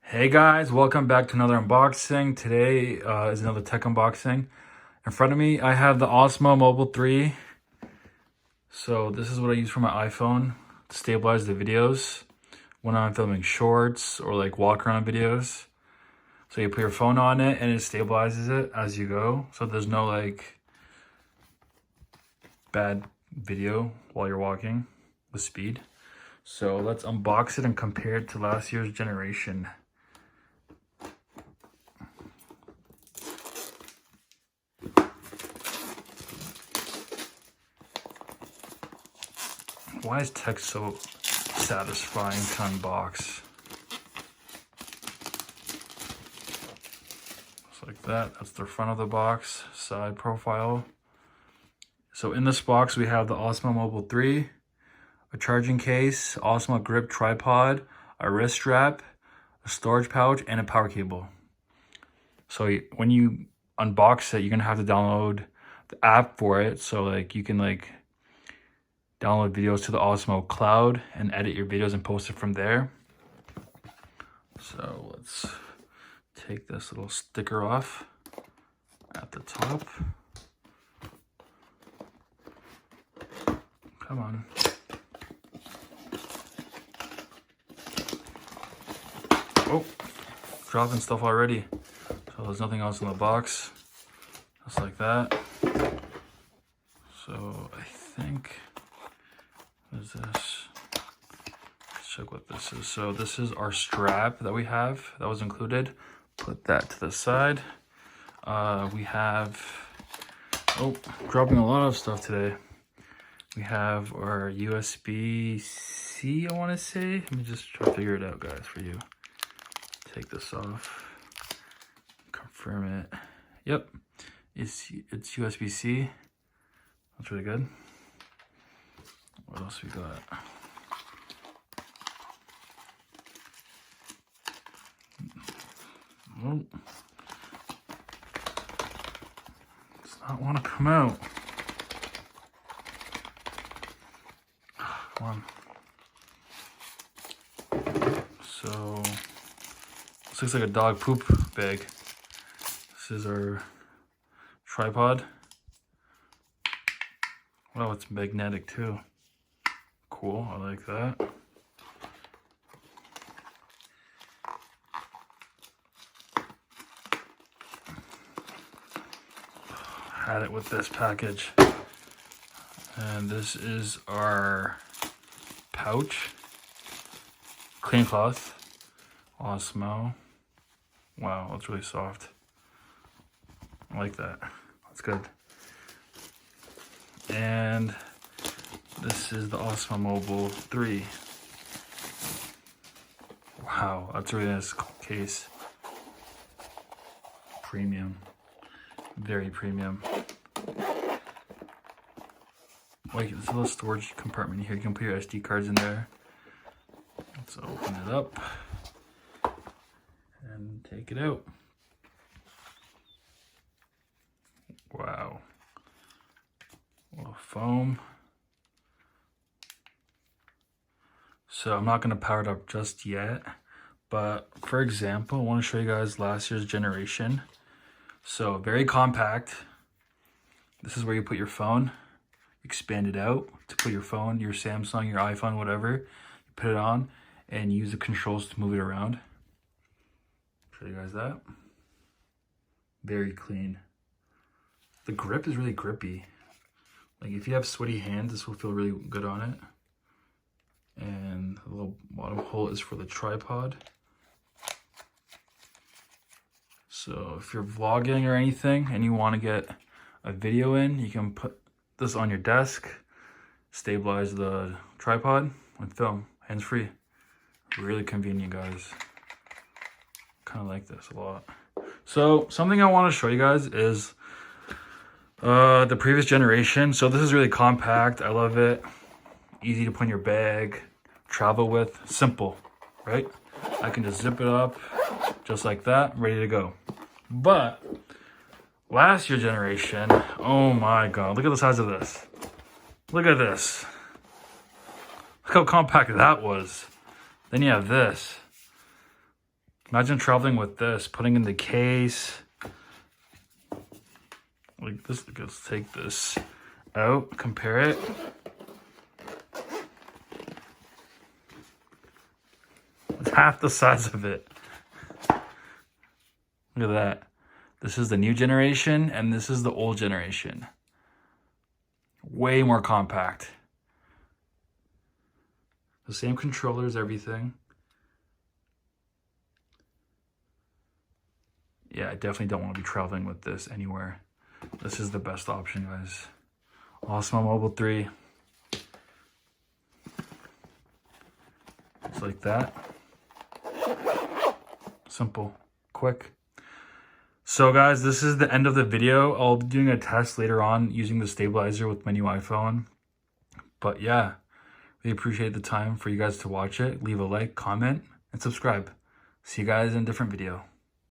Hey guys, welcome back to another unboxing. Today is another tech unboxing. In front of me, I have the Osmo Mobile 3. So this is what I use for my iPhone to stabilize the videos when I'm filming shorts or like walk around videos. So you put your phone on it and it stabilizes it as you go. So there's no like bad video while you're walking with speed. So let's unbox it and compare it to last year's generation. Why is tech so satisfying to unbox? Just like that. That's the front of the box, side profile. So in this box, we have the Osmo Mobile 3, a charging case, Osmo grip tripod, a wrist strap, a storage pouch, and a power cable. So when you unbox it, you're gonna have to download the app for it. So like you can like download videos to the Osmo cloud and edit your videos and post it from there. So let's take this little sticker off at the top. Come on. Oh, dropping stuff already. So there's nothing else in the box. Just like that. So I think, what is this? Let's check what this is. So this is our strap that we have that was included. Put that to the side. We have, dropping a lot of stuff today. We have our USB-C, I want to say. Let me just try to figure it out, guys, for you. Take this off. Confirm it. Yep, it's USB-C. That's really good. What else we got? Oh, does not want to come out. Come on. So this looks like a dog poop bag. This is our tripod. Wow, it's magnetic too. Cool, I like that. Had it with this package. And this is our pouch. Clean cloth. Osmo. Wow, that's really soft. I like that. That's good. And this is the Osmo Mobile 3. Wow, that's a really nice case. Premium. Very premium. Wait, there's a little storage compartment here. You can put your SD cards in there. Let's open it up and take it out. Wow. A little foam. So I'm not going to power it up just yet, but for example, I want to show you guys last year's generation. So very compact. This is where you put your phone. Expand it out to put your phone, your Samsung, your iPhone, whatever. You put it on and use the controls to move it around. Show you guys that. Very clean. The grip is really grippy. Like if you have sweaty hands, this will feel really good on it. And the little bottom hole is for the tripod. So if you're vlogging or anything and you want to get a video in, you can put this on your desk, stabilize the tripod, and film hands-free. Really convenient, guys. Kind of like this a lot. So something I want to show you guys is the previous generation. So this is really compact. I love it. Easy to put in your bag, travel with, simple, right? I can just zip it up just like that, ready to go. But last year generation, oh my God, look at the size of this. Look at this. Look how compact that was. Then you have this. Imagine traveling with this, putting in the case. Like this, let's take this out, compare it. It's half the size of it. Look at that. This is the new generation and this is the old generation. Way more compact. The same controllers, everything. Yeah, I definitely don't want to be traveling with this anywhere. This is the best option, guys. Osmo Mobile 3. Just like that. Simple, quick. So guys, this is the end of the video. I'll be doing a test later on using the stabilizer with my new iPhone. But yeah, really appreciate the time for you guys to watch it. Leave a like, comment, and subscribe. See you guys in a different video.